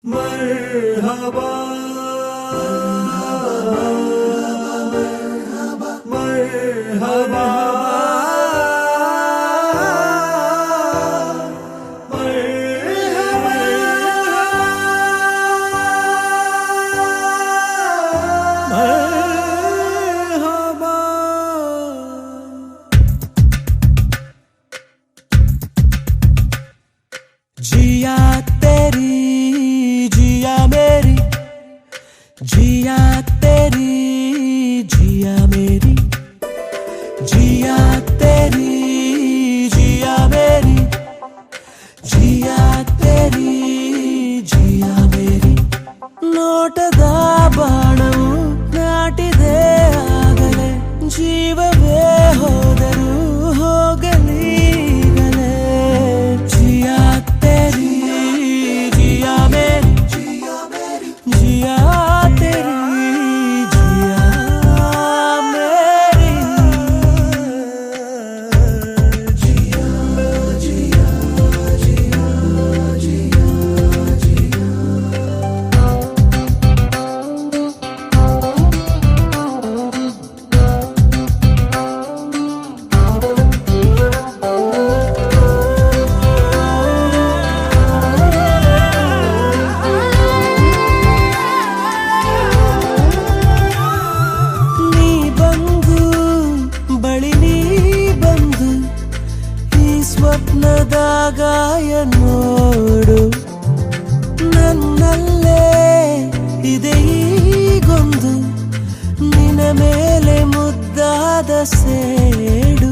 मरहबा मरहबा जिया तेरी जिया मेरी जिया तेरी जिया मेरी जिया तेरी जिया मेरी जिया तेरी जिया मेरी ನೋಟದ ಬಾಣವು ನಾಟಿದೆ ಆಗಲೇ ಜೀವವೇ ಹೋದರೂ ಹೋಗಲೀಗಲೇ जिया तेरी जिया मेरी जिया तेरी जिया मेरी जिया जिया जिया जिया ನೀ ಬಂದು ಬಳಿ ನೀ ಬಂದು ಈ ಸ್ವಪ್ನದ ಗಾಯ ನೋಡು ನನ್ನಲ್ಲೇ ಇದೆ ಈಗೊಂದು ನಿನ್ನ ಮೇಲೆ ಮುದ್ದಾದ ಸೇಡು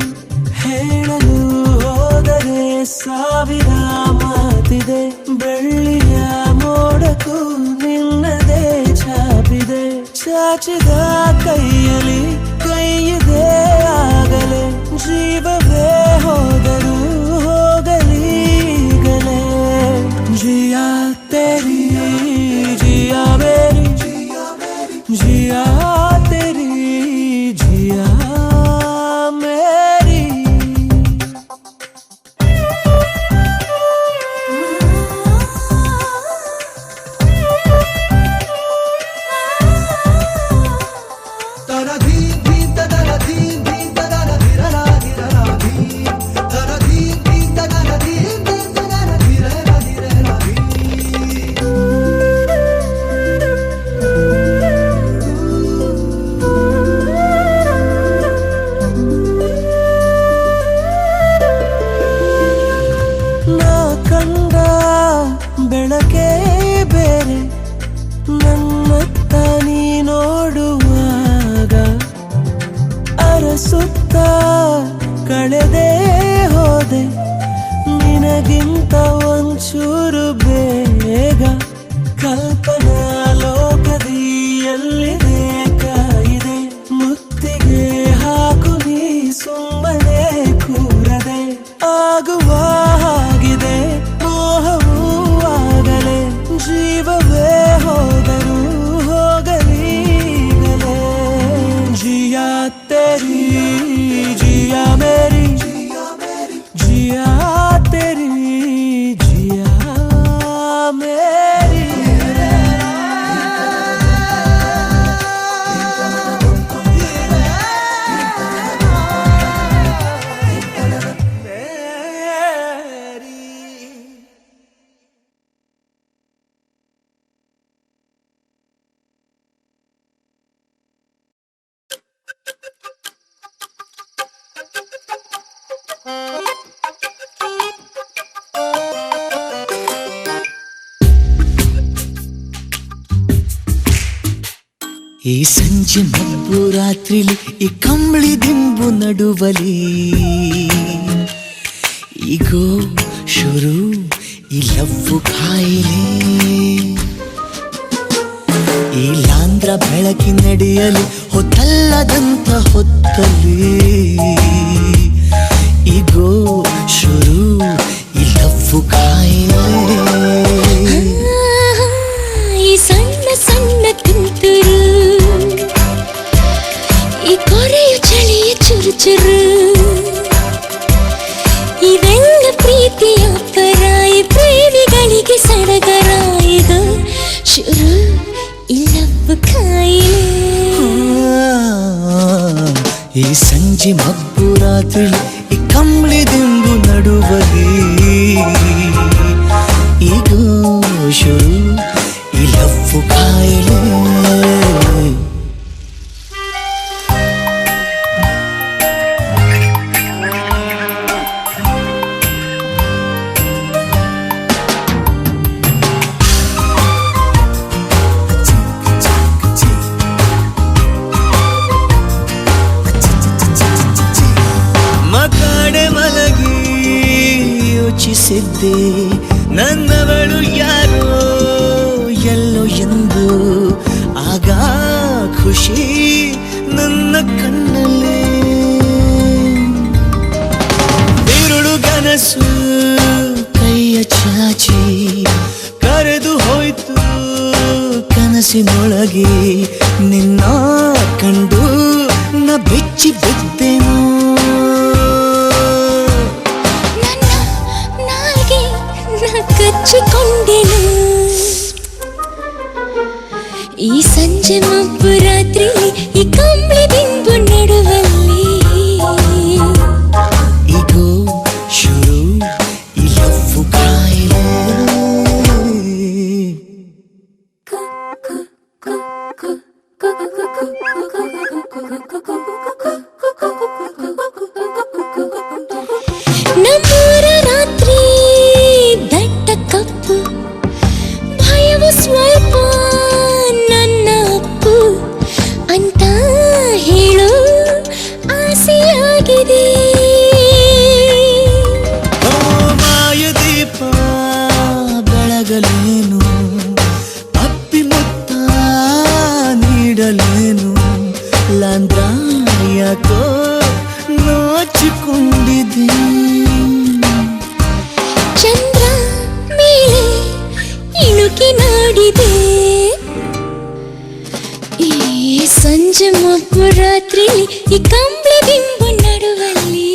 ಹೇಳಲು ಹೋದರೆ ಸಾವಿರ ಮಾತಿದೆ ಬೆಳ್ಳಿಯ ಮೋಡಕ್ಕೂ ನಿನ್ನದೇ ಛಾಪಿದೆ ಚಾಚಿದ ಕೈಯಲ್ಲಿ ಕೈಯಿದೆ ಆಗಲೇ ಜೀವವೇ ಹೋದರೂ ಹೋಗಲೀಗಲೇ जिया तेरी जिया मेरी जिया तेरी जिया मेरी तरा धी धी तरा धी धी तरा धीरा धीरा धी तरा धी धी तरा धी धी तरा धीरा धीरा धी ನಾ ಕಂಡ ಬೆಳಕೆ ಬೇರೆ ನನ್ನತ್ತ ನೀ ನೋಡುವಾಗ ಅರಸುತ್ತ ಕಳೆದೇ ಹೋದೆ ನಿನಗಿಂತ ಒಂಚೂರು ಬೇಗ ಕಲ್ಪನಾ ಲೋಕದಿ ಎಲ್ಲಿದೆ ಕಾಯಿದೆ ಮುತ್ತಿಗೆ ಹಾಕು ನೀ ಸುಮ್ಮನೆ ಕೂರದೆ ಆಗುವ ಹಾಗಿದೆ ಮೋಹವೂ ಆಗಲೇ ಜೀವವೇ ಹೋದರೂ ಹೋಗಲೀಗಲೇ जिया तेरी जिया मेरी जिया तेरी जिया मेरी ಈ ಸಂಜೆ ಮಬ್ಬು ರಾತ್ರಿಲಿ ಈ ಕಂಬಳಿ ದಿಂಬು ನಡುವಲಿ ಈಗೋ ಶುರು ಈ ಲವ್ವು ಕಾಯಿಲೆ ಈ ಲಾಂದ್ರ ಬೆಳಕಿನಡಿಯಲಿ ಹೊತ್ತಲ್ಲದಂತ ಹೊತ್ತಲ್ಲಿ ಈಗೋ ಶುರು ಈ ಲವ್ವು ಕಾಯಿಲೆ ಈ ಸಣ್ಣ ಸಣ್ಣ ತುಂತುರು ಈ ಕೊರೆಯು ಚಳಿಯ ಚುರು ಚುರು ಇದೆಲ್ಲ ಪ್ರೀತಿಯ ಪರಾಯಿ ಪ್ರೇಮಿಗಳಿಗೆ ಸಡಗರ ಇದು ಸಂಜೆ ಮಬ್ಬು ರಾತ್ರಿ ಈ ಕಂಬಳಿದಿಂಬು ನಡುವಲಿ ಈಗ ಶುರು ಈ ಲವ್ವು ಕಾಯಿಲೆ ಮಕಡೆ ಮಲಗಿ ಯೋಚಿಸಿದ್ದೆ ನನ್ನವಳು ಯಾರೋ ಎಲ್ಲೋ ಎಂದು ಆಗ ಖುಷಿ ನನ್ನ ಕಣ್ಣಲ್ಲಿ ಬಿರುಳು ಕನಸು ಕೈಯ ಚಾಚಿ ಕರೆದು ಹೋಯ್ತು ಕನಸಿನೊಳಗೆ ನಿನ್ನ ಕಂಡು ನ ಬೆಚ್ಚಿ ಬಿದ್ದೆನು ಕಚ್ಚಿಕೊಂಡೆನು ಈ ಸಂಜೆ ಮಬ್ಬು ರಾತ್ರಿ ಈ ಕಂಬಳಿ ಬಿಂಬು ನಡುವಲ್ಲಿ ಈಗೋ ಶುರು ಈ ಲವ್ವು ಕಾಯಿಲೆ ನಮ್ಮೂರ ರಾತ್ರಿ ದಟ್ಟ ಕಪ್ಪು ಭಯವು ಸ್ವಲ್ಪ ನನ್ನ ಅಪ್ಪು ಅಂತ ಹೇಳು ಆಸೆಯಾಗಿದೆ ಮಾಯದೀಪ ಬೆಳಗಲೇನು ಅಪ್ಪಿ ಮುತ್ತ ನೀಡಲೇನು ಲಾಂದ್ರ ಯಾಕೋ ನಾಚಿಕೊಂಡಿದೆ ಚಂದ್ರ ಮೇಲೆ ಇಣುಕಿ ನಾಡಿದೆ ಈ ಸಂಜೆ ಮಬ್ಬು ರಾತ್ರಿ ಈ ಕಂಬಳಿ ಬಿಂಬು ನಡುವಲ್ಲಿ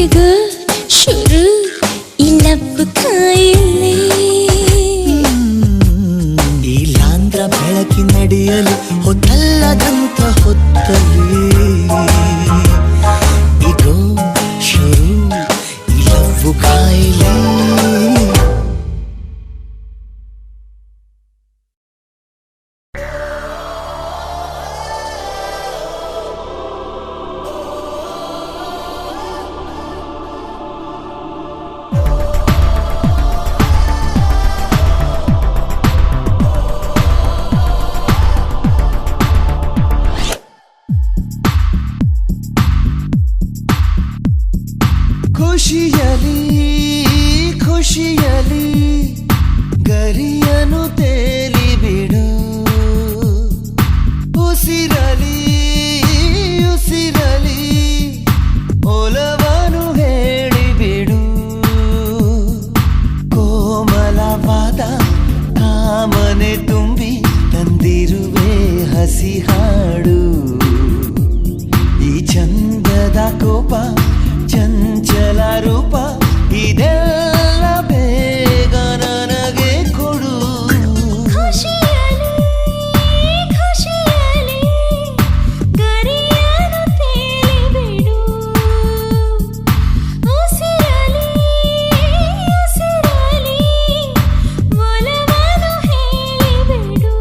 ಈಗ ಶುರು ಈ ಲವ್ವು ಕಾಯಿಲೆ ಈ ಲಾಂದ್ರ ಬೆಳಕಿ ನಡೆಯಲು ಹೊತ್ತಲ್ಲದಂತ ಹೊತ್ತಲ್ಲಿ ಈಗೋ ಶುರು ಈ ಲವ್ವು ಕಾಯಿಲೆ ಖುಷಿಯಲಿ ಖುಷಿಯಲಿ ಗರಿಯನು ತೇಲಿ ಬಿಡು ಉಸಿರಲಿ ಉಸಿರಲಿ ಒಲವನು ಹೇಳಿಬಿಡು ಕೋಮಲವಾದ ಕಾಮನೆ ತುಂಬಿ ತಂದಿರುವೆ ಹಸಿ ಹಾಡು ಈ ಚಂದದ ಕೋಪ ಚಂಚಲ ರೂಪ ಇದೆಲ್ಲ ಬೇಗ ನನಗೆ ಕೊಡು ಖುಷಿಯಲಿ ಖುಷಿಯಲಿ ಗರಿಯನು ತೇಲಿ ಬಿಡು ಉಸಿರಲಿ ಉಸಿರಲಿ ಒಲವನು ಹೇಳಿಬಿಡು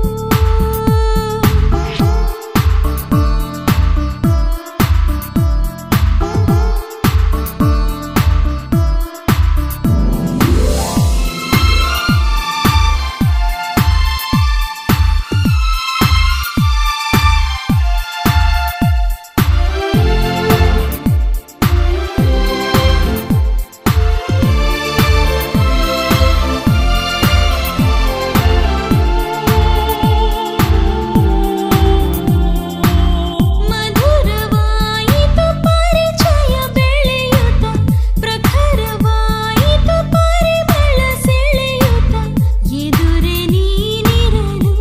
ಮಧುರವಾಯಿತು ಪರಿಚಯ ಬೆಳೆಯುತ್ತ ಪ್ರಖರವಾಯಿತು ಪರಿಮಳ ಸೆಳೆಯುತ್ತ ಎದುರೆ ನೀನಿರಲು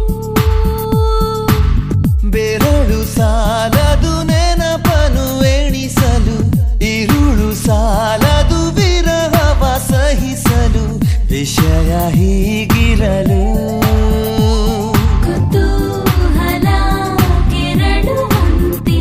ಬೆರಳು ಸಾಲದು ನೆನಪನು ಎಣಿಸಲು ಇರುಳು ಸಾಲದು ವಿರಹವ ಸಹಿಸಲು ವಿಷಯ ಹೀಗಿರಲು ಕುತೂಹಲ ಕೆರಳುವಂತೆ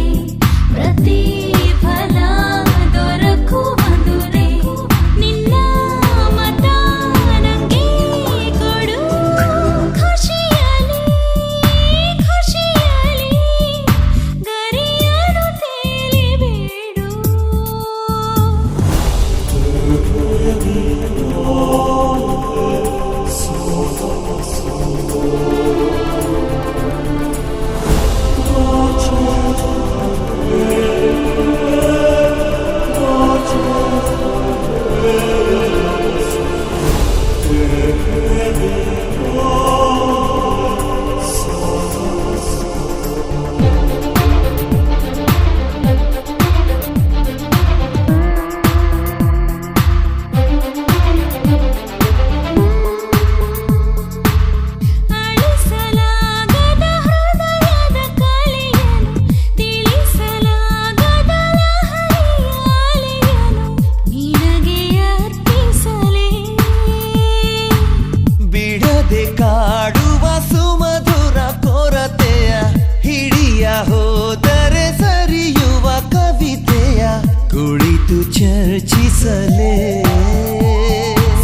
ಕುಳಿತು ಚರ್ಚಿಸಲೇ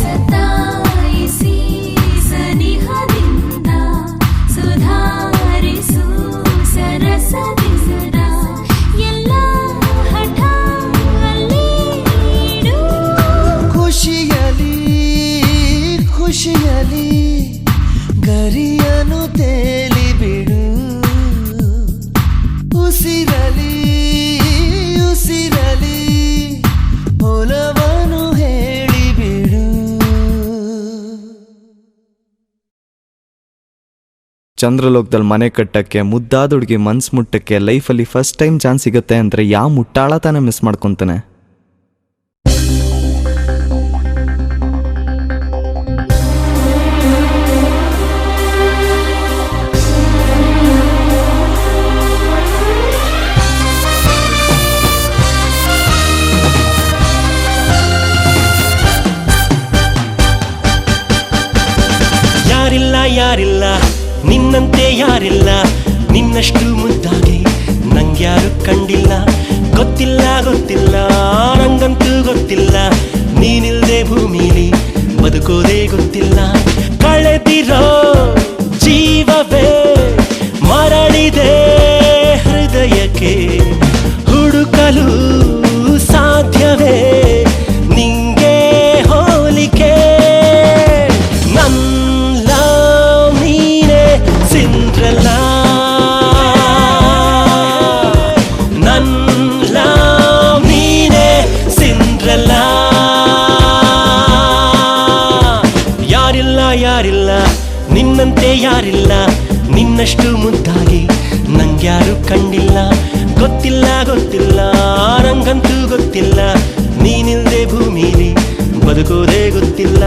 ಸತಾಯಿಸಿ ಸನಿಹದಿಂದ ಸುಧಾರಿಸು ಸರಸದಿಂದ ಎಲ್ಲ ಹಠ ಅಲ್ಲಿಡು ಖುಷಿಯಲಿ ಖುಷಿಯಲಿ ಗರಿಯನು ತೇಲಿ ಬಿಡು ಉಸಿರಲಿ ಉಸಿರಲಿ ಒಲವನು ಹೇಳಿಬಿಡು. ಚಂದ್ರಲೋಕದಲ್ಲಿ ಮನೆ ಕಟ್ಟಕ್ಕೆ ಮುದ್ದಾದ ಹುಡುಗಿ ಮನ್ಸು ಮುಟ್ಟಕ್ಕೆ ಲೈಫಲ್ಲಿ ಫಸ್ಟ್ ಟೈಮ್ ಚಾನ್ಸ್ ಸಿಗುತ್ತೆ ಅಂದರೆ ಯಾವ ಮುಟ್ಟಾಳ ತಾನೇ ಮಿಸ್ ಮಾಡ್ಕೊತಾನೆ. ಯಾರಿಲ್ಲ ನಿನ್ನಂತೆ ಯಾರಿಲ್ಲ ನಿನ್ನಷ್ಟು ಮುದ್ದಾಗಿ ನಂಗ್ಯಾರು ಕಂಡಿಲ್ಲ ಗೊತ್ತಿಲ್ಲ ನಂಗಂತೂ ಗೊತ್ತಿಲ್ಲ ನೀನಿಲ್ದೆ ಭೂಮಿಲಿ ಬದುಕೋದೇ ಗೊತ್ತಿಲ್ಲ ಕಳೆದಿರೋ ಜೀವವೇ ಮರಳಿದೆ ಹೃದಯಕ್ಕೆ ಹುಡುಕಲು ಸಾಧ್ಯವೇ ನಿಂಗೆ ಹೋಲಿಕೆ ಯಾರಿಲ್ಲ ನಿನ್ನಂತೆ ಯಾರಿಲ್ಲ ನಿನ್ನಷ್ಟು ಮುದ್ದಾಗಿ ನಂಗ್ಯಾರು ಕಂಡಿಲ್ಲ ಗೊತ್ತಿಲ್ಲ ನಂಗಂತೂ ಗೊತ್ತಿಲ್ಲ ನೀನಿಲ್ದೆ ಭೂಮಿಲಿ ಬದುಕೋದೇ ಗೊತ್ತಿಲ್ಲ.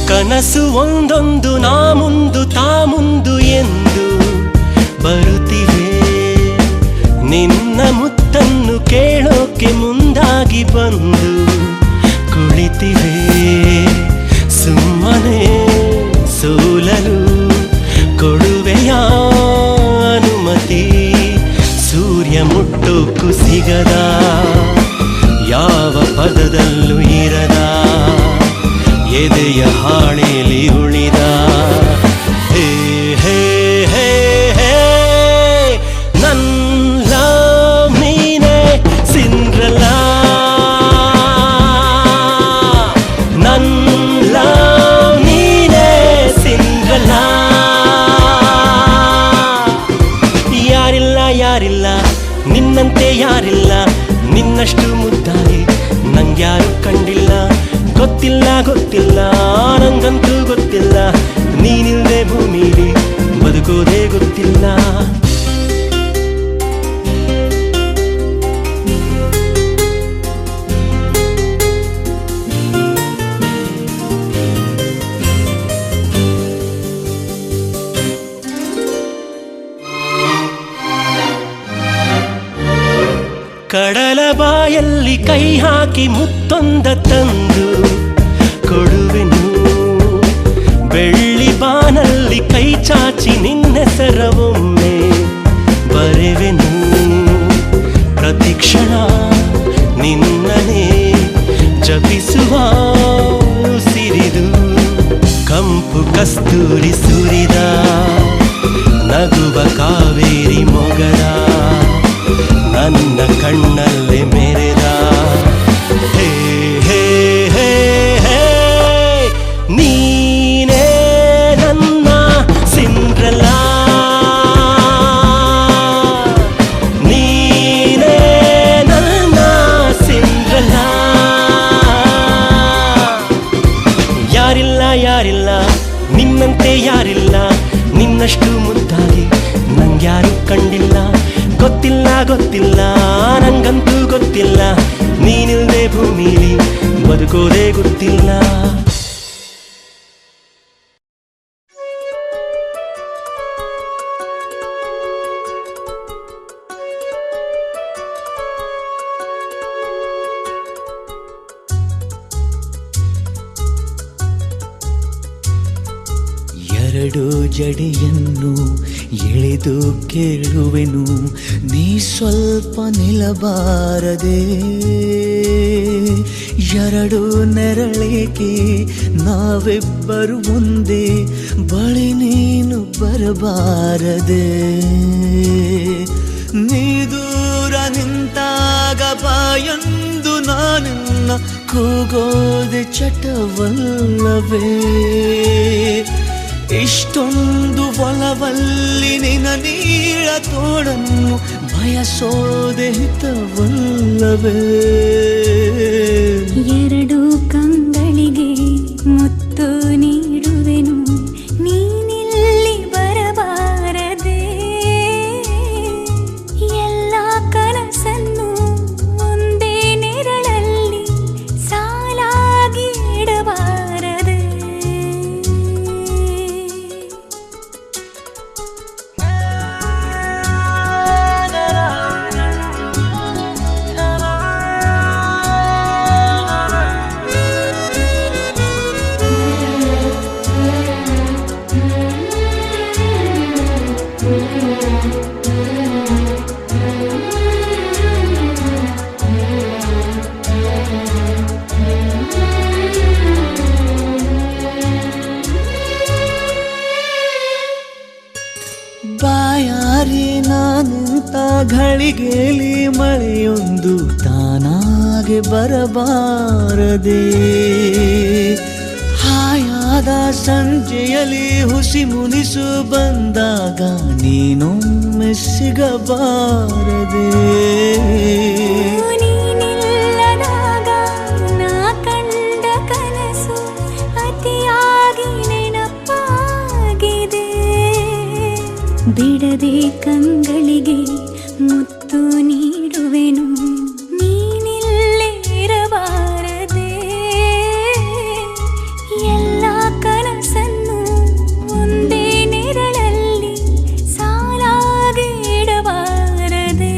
ಕನಸು ಒಂದೊಂದು ನಾ ಮುಂದು ತಾ ಮುಂದು ಎಂದು ಬರುತ್ತಿವೆ ನಿನ್ನ ಮುತ್ತನ್ನು ಕೇಳೋಕೆ ಮುಂದಾಗಿ ಬಂದು ಕುಳಿತಿವೆ ಸುಮ್ಮನೆ ಸೋಲಲು ಕೊಡುವೆಯ ಅನುಮತಿ ಸೂರ್ಯ ಮುಟ್ಟೋಕ್ಕೂ ಸಿಗದ ಯಾವ ಪದದಲ್ಲೂ ಇರದ ಎದೆಯ ಹಾಳೆಯಲ್ಲಿ ಉಳಿದ ಹೇ ಹೇ ಹೇ ಹೇ ನನ್ನ ನೀನೆ ಸಿಂಡ್ರಲ್ಲ ನನ್ನ ನೀನೆ ಸಿಂಡ್ರಲ್ಲ ಯಾರಿಲ್ಲ ನಿನ್ನಂತೆ ಯಾರಿಲ್ಲ ನಿನ್ನಷ್ಟು ಮುದ್ದಾಗಿ ನಂಗ್ಯಾರು ಕಂಡಿಲ್ಲ ಗೊತ್ತಿಲ್ಲ ನಂಗಂತೂ ಗೊತ್ತಿಲ್ಲ ನೀನಿಲ್ದೆ ಭೂಮಿಲಿ ಬದುಕೋದೇ ಗೊತ್ತಿಲ್ಲ. ಕಡಲ ಬಾಯಲ್ಲಿ ಕೈ ಹಾಕಿ ಮುತ್ತೊಂದ ತಂದು ಕೊಡುವೆನು ಬೆಳ್ಳಿ ಬಾನಲ್ಲಿ ಕೈ ಚಾಚಿ ನಿನ್ನೆಸರ ಒಮ್ಮೆ ಬರೆವೆನು ಪ್ರತಿಕ್ಷಣ ನಿನ್ನನೇ ಜಪಿಸುವ ಸಿರಿದು ಕಂಪು ಕಸ್ತೂರಿ ಸುರಿದ ನಗುವ ಕಾವೇರಿ ಮೊಗದ ನನ್ನ ಕಣ್ಣಲ್ಲೇ ಮೆರೆದ ಹೇ ಹೇ ಹೇ ಹೇ ನೀನೇ ನನ್ನ ಸಿಂಡ್ರಲ್ಲ ನೀನೇ ನನ್ನ ಸಿಂಡ್ರಲ್ಲ ಯಾರಿಲ್ಲ ನಿನ್ನಂತೆ ಯಾರಿಲ್ಲ ನಿನ್ನಷ್ಟು ಮುದ್ದಾಗಿ ನಂಗ್ಯಾರು ಕಂಡಿಲ್ಲ ಗೊತ್ತಿಲ್ಲ ನಂಗಂತೂ ಗೊತ್ತಿಲ್ಲ ನೀನಿಲ್ದೆ ಭೂಮಿಲಿ ಬದುಕೋದೇ ಗೊತ್ತಿಲ್ಲ. ಎರಡು ಜಡಿಯನ್ನು ಎಳೆದು ಕೇಳುವೆನು, ನೀ ಸ್ವಲ್ಪ ನಿಲ್ಲಬಾರದೆ. ಎರಡು ನೆರಳಿಗೆ ನಾವಿಬ್ಬರು ಒಂದೇ, ಬಳಿ ನೀನು ಬರಬಾರದೆ. ನೀ ದೂರ ನಿಂತಾಗ ಬಾಯೊಂದು ನಾನಿನ್ನ ಕೂಗೋದೆ ಚಟವಲ್ಲವೇ. ಇಷ್ಟೊಂದು ಒಲವಲ್ಲಿ ನಿನ್ನ ನೀಳ ತೋಡನ್ನು ಬಯಸೋದೆ ಹಿತವಲ್ಲವೇ. ಎರಡು ಕಂಗಳಿಗೆ ಮುತ್ತು ನೀಡುವೆನು, ನೀನಿಲ್ಲಿ ಬರಬಾರದೆ. ಎಲ್ಲ ಕನಸನ್ನು ಒಂದೇ ನೆರಳಲ್ಲಿ ಸಾಲಾಗಿ ಇಡಬಾರದೆ. ಬಾಯಾರಿ ನಾನಿಂತ ಘಳಿಗೆಲಿ ಮಳೆಯೊಂದು ತಾನಾಗೆ ಬರಬಾರದೆ. ಹಾಯಾದ ಸಂಜೆಯಲ್ಲಿ ಹುಸಿ ಮುನಿಸು ಬಂದಾಗ ನೀನೊಮ್ಮೆ ಸಿಗಬಾರದೆ. ನೀನಿಲ್ಲದಾಗ ನಾ ಕಂಡ ಕನಸು ಅತಿಯಾಗಿ ನೆನಪಾಗಿದೆ. ಬಿಡದೆ ಕಂಗಳಿಗೆ ಮುತ್ತು ನೀಡುವೆನು, ನೀನಿಲ್ಲೇ ಇರಬಾರದೆ. ಎಲ್ಲ ಕನಸನ್ನು ಒಂದೇ ನೆರಳಲ್ಲಿ ಸಾಲಾಗಿ ಇಡಬಾರದೆ.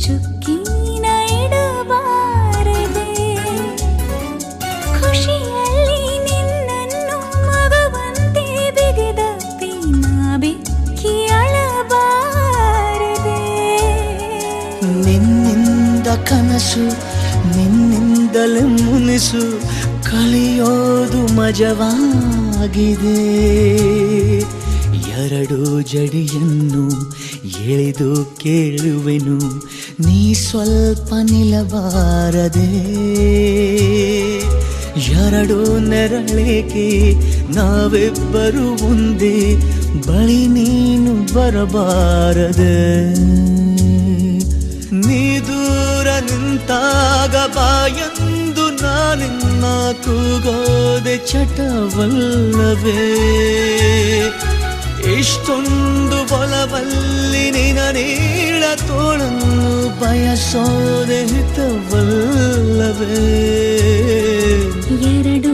ಚುಕ್ಕಿನ ಇಡಬಾರದೆ. ಖುಷಿಯಲ್ಲಿ ನಿನ್ನನ್ನು ಮಗುವಂತೆ ಬಿಗಿದಪ್ಪಿ ನಾ ಬೆಕ್ಕಿ ಅಳಬಾರದೆ. ನಿನ್ನಿಂದ ಕನಸು ನಿನ್ನಿಂದಲೇ ಮುನಿಸು ಕಲಿಯೋದು ಮಜವಾಗಿದೆ. ಎರಡು ಜಡಿಯನ್ನು ಎಳೆದು ಕೇಳುವೆನು, ನೀ ಸ್ವಲ್ಪ ನಿಲ್ಲಬಾರದೆ. ಎರಡು ನೆರಳಿಗೆ ನಾವಿಬ್ಬರು ಒಂದೇ, ಬಳಿ ನೀನು ಬರಬಾರದೆ. ನೀ ದೂರ ನಿಂತಾಗ ಬಾಯೊಂದು ನಾನಿನ್ನ ಕೂಗೋದೆ ಚಟವಲ್ಲವೇ. ಇಷ್ಟೊಂದು ಒಲವಲ್ಲಿ ನಿನ್ನ ನೀಳ ತೋಳನ್ನು ಬಯಸೋದೆ ಹಿತವಲ್ಲವೇ. ಎರಡು